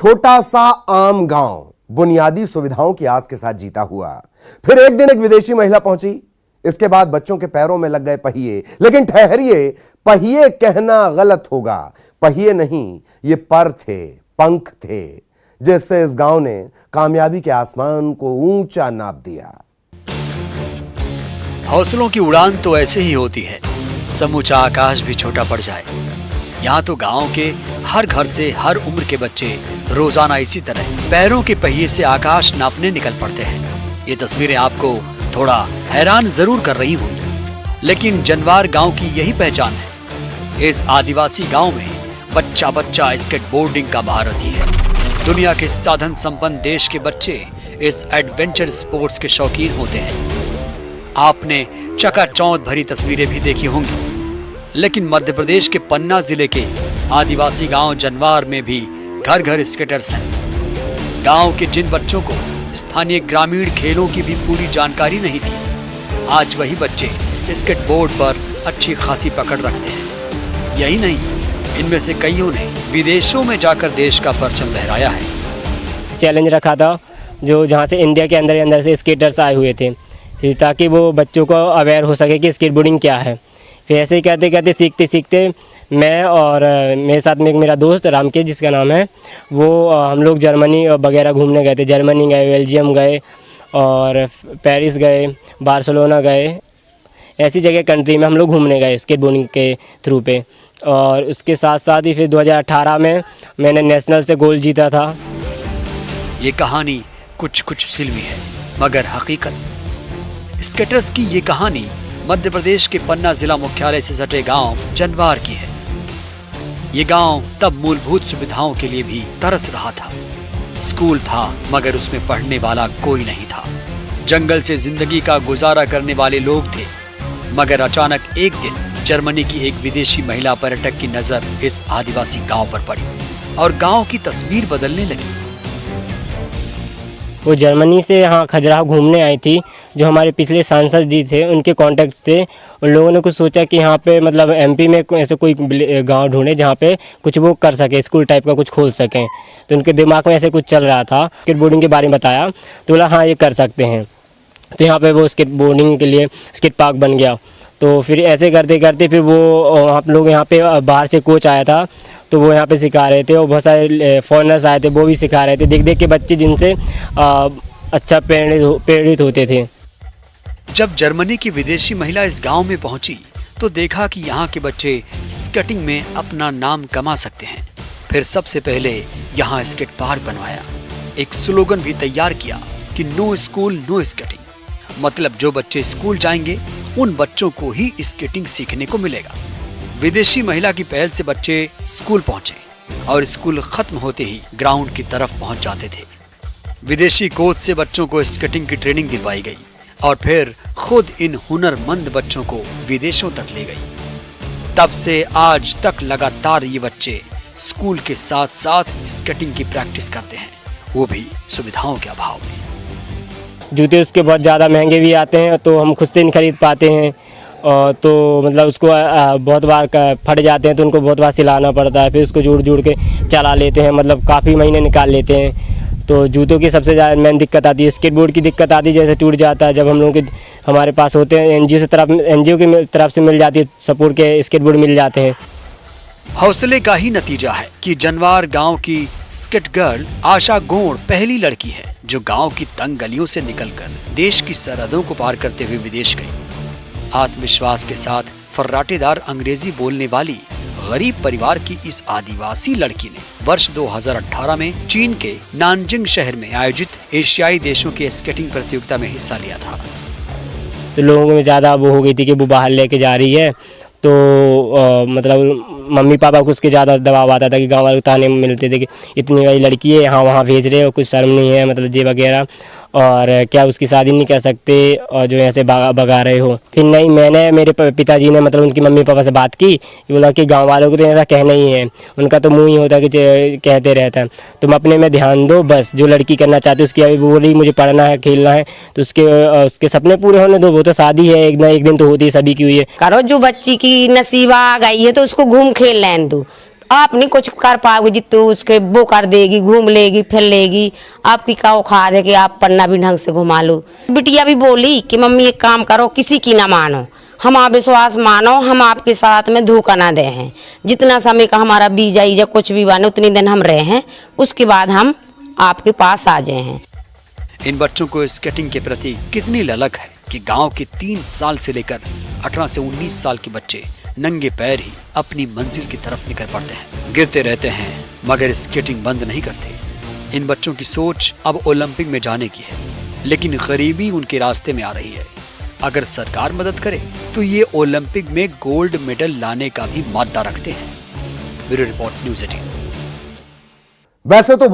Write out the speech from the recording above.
छोटा सा आम गांव बुनियादी सुविधाओं की आस के साथ जीता हुआ। फिर एक दिन एक विदेशी महिला पहुंची। इसके बाद बच्चों के पैरों में लग गए पहिए। लेकिन ठहरिए, पहिए कहना गलत होगा। पहिए नहीं, ये पर थे, पंख थे, जिससे इस गांव ने कामयाबी के आसमान को ऊंचा नाप दिया। हौसलों की उड़ान तो ऐसे ही होती है, समूचा आकाश भी छोटा पड़ जाए। यहाँ तो गांव के हर घर से हर उम्र के बच्चे रोजाना इसी तरह पैरों के पहिए से आकाश नापने निकल पड़ते हैं। ये तस्वीरें आपको थोड़ा हैरान जरूर कर रही होंगी, लेकिन जनवार गांव की यही पहचान है। इस आदिवासी गांव में बच्चा बच्चा स्केटबोर्डिंग का महारथी है। दुनिया के साधन संपन्न देश के बच्चे इस एडवेंचर स्पोर्ट्स के शौकीन होते हैं। आपने चकाचौंध भरी तस्वीरें भी देखी होंगी, लेकिन मध्य प्रदेश के पन्ना जिले के आदिवासी गांव जनवार में भी घर घर स्केटर्स हैं। गांव के जिन बच्चों को स्थानीय ग्रामीण खेलों की भी पूरी जानकारी नहीं थी, आज वही बच्चे स्केटबोर्ड पर अच्छी खासी पकड़ रखते हैं। यही नहीं, इनमें से कईयों ने विदेशों में जाकर देश का परचम लहराया है। चैलेंज रखा था जो जहाँ से इंडिया के अंदर से स्केटर्स आए हुए थे, ताकि वो बच्चों को अवेयर हो सके कि स्केटबोर्डिंग क्या है। फिर ऐसे ही कहते कहते सीखते सीखते मैं और मेरे साथ में एक मेरा दोस्त रामकेश जिसका नाम है, वो हम लोग जर्मनी वगैरह घूमने गए थे। जर्मनी गए, बेल्जियम गए और पेरिस गए, बार्सिलोना गए। ऐसी जगह कंट्री में हम लोग घूमने गए स्केटबोर्डिंग के थ्रू पे। और उसके साथ साथ ही फिर 2018 में मैंने नेशनल से गोल्ड जीता था। ये कहानी कुछ कुछ फिल्मी है, मगर हकीकत स्केटर्स की ये कहानी मध्य प्रदेश के पन्ना जिला मुख्यालय से सटे गांव जनवार की है। ये गांव तब मूलभूत सुविधाओं के लिए भी तरस रहा था। स्कूल था, मगर उसमें पढ़ने वाला कोई नहीं था। जंगल से जिंदगी का गुजारा करने वाले लोग थे, मगर अचानक एक दिन जर्मनी की एक विदेशी महिला पर्यटक की नजर इस आदिवासी गांव पर पड़ी और गांव की तस्वीर बदलने लगी। वो जर्मनी से यहाँ खजुराहो घूमने आई थी। जो हमारे पिछले सांसद जी थे, उनके कांटेक्ट से उन लोगों ने कुछ सोचा कि यहाँ पे मतलब एमपी में ऐसे कोई गांव ढूंढे जहाँ पे कुछ वो कर सके, स्कूल टाइप का कुछ खोल सकें। तो उनके दिमाग में ऐसे कुछ चल रहा था। स्केटबोर्डिंग के बारे में बताया तो बोला हाँ ये कर सकते हैं। तो यहाँ पर वो स्केटबोर्डिंग के लिए स्केट पार्क बन गया। तो फिर ऐसे करते करते फिर वो आप लोग यहाँ पे बाहर से कोच आया था, तो वो यहाँ पे सिखा रहे थे। और बहुत सारे फॉरेनर्स आए थे, वो भी सिखा रहे थे। देख देख के बच्चे जिनसे अच्छा प्रेरित होते थे। जब जर्मनी की विदेशी महिला इस गांव में पहुंची तो देखा कि यहाँ के बच्चे स्केटिंग में अपना नाम कमा सकते हैं। फिर सबसे पहले यहाँ स्केट पार्क बनवाया। एक स्लोगन भी तैयार किया कि नो स्कूल नो स्केटिंग, मतलब जो बच्चे स्कूल जाएंगे उन बच्चों को ही स्केटिंग सीखने को मिलेगा। विदेशी महिला की पहल से बच्चे स्कूल पहुंचे और स्कूल खत्म होते ही ग्राउंड की तरफ पहुंच जाते थे। विदेशी कोच से बच्चों को स्केटिंग की ट्रेनिंग दिलवाई गई और फिर खुद इन हुनरमंद बच्चों को विदेशों तक ले गई। तब से आज तक लगातार ये बच्चे स्कूल के साथ साथ स्केटिंग की प्रैक्टिस करते हैं, वो भी सुविधाओं के अभाव में। जूते उसके बहुत ज़्यादा महंगे भी आते हैं, तो हम खुद से नहीं खरीद पाते हैं। तो मतलब उसको बहुत बार फट जाते हैं, तो उनको बहुत बार सिलाना पड़ता है। फिर उसको जोड़ के चला लेते हैं, मतलब काफ़ी महीने निकाल लेते हैं। तो जूतों की सबसे ज़्यादा मेन दिक्कत आती है। स्केटबोर्ड की दिक्कत आती है, जैसे टूट जाता है। जब हम लोगों के हमारे पास होते हैं, एनजीओ की तरफ से मिल जाती है सपोर्ट के, स्केटबोर्ड मिल जाते हैं। हौसले का ही नतीजा है कि जनवार गांव की स्केट गर्ल आशा गोड़ पहली लड़की है जो गांव की तंग गलियों से निकलकर देश की सरहदों को पार करते हुए विदेश गई। आत्मविश्वास के साथ फर्राटेदार अंग्रेजी बोलने वाली गरीब परिवार की इस आदिवासी लड़की ने वर्ष 2018 में चीन के नानजिंग शहर में आयोजित एशियाई देशों के स्केटिंग प्रतियोगिता में हिस्सा लिया था। तो लोगों में ज़्यादा वो हो गई थी कि वो बाहर लेके जा रही है, तो मतलब मम्मी पापा को उसके ज़्यादा दबाव आता था कि गाँव वालों को ताने मिलते थे कि इतनी बड़ी लड़की है यहाँ वहाँ भेज रहे हो, कुछ शर्म नहीं है, मतलब ये वगैरह, और क्या उसकी शादी नहीं कर सकते और जो ऐसे भगा रहे हो। फिर नहीं, मैंने मेरे पिताजी ने मतलब उनकी मम्मी पापा से बात की, बोला कि गांव वालों को तो ऐसा कहना ही है, उनका तो मुंह ही होता है कि कहते रहता है तुम अपने में ध्यान दो, बस जो लड़की करना चाहती है उसकी। अभी बोल रही मुझे पढ़ना है, खेलना है, तो उसके सपने पूरे होने दो। वो तो शादी है, एक ना एक दिन तो होती है, सभी की हुई है। करो, जो बच्ची की नसीबा आ गई है तो उसको घूम खेल लेने दो। आप नहीं कुछ कर पाओगे, जितने उसके वो कर देगी, घूम लेगी फिर लेगी। आपकी क्या औकात है कि आप पन्ना भी ढंग से घुमा लो। बिटिया भी बोली कि मम्मी एक काम करो, किसी की ना मानो, हम आप विश्वास मानो, हम आपके साथ में धोखा ना दे हैं। जितना समय का हमारा वीजा ईजा कुछ भी बने उतने दिन हम रहे हैं, उसके बाद हम आपके पास आ जाए हैं। इन बच्चों को स्केटिंग के प्रति कितनी ललक है कि गांव के 3 साल से लेकर 18 से 19 साल के बच्चे नंगे पैर ही अपनी मंजिल की तरफ निकल पड़ते हैं। गिरते रहते हैं मगर स्केटिंग बंद नहीं करते। इन बच्चों की सोच अब ओलंपिक में जाने की है, लेकिन गरीबी उनके रास्ते में आ रही है। अगर सरकार मदद करे तो ये ओलंपिक में गोल्ड मेडल लाने का भी मादा रखते हैं। Bureau report, news 18। वैसे तो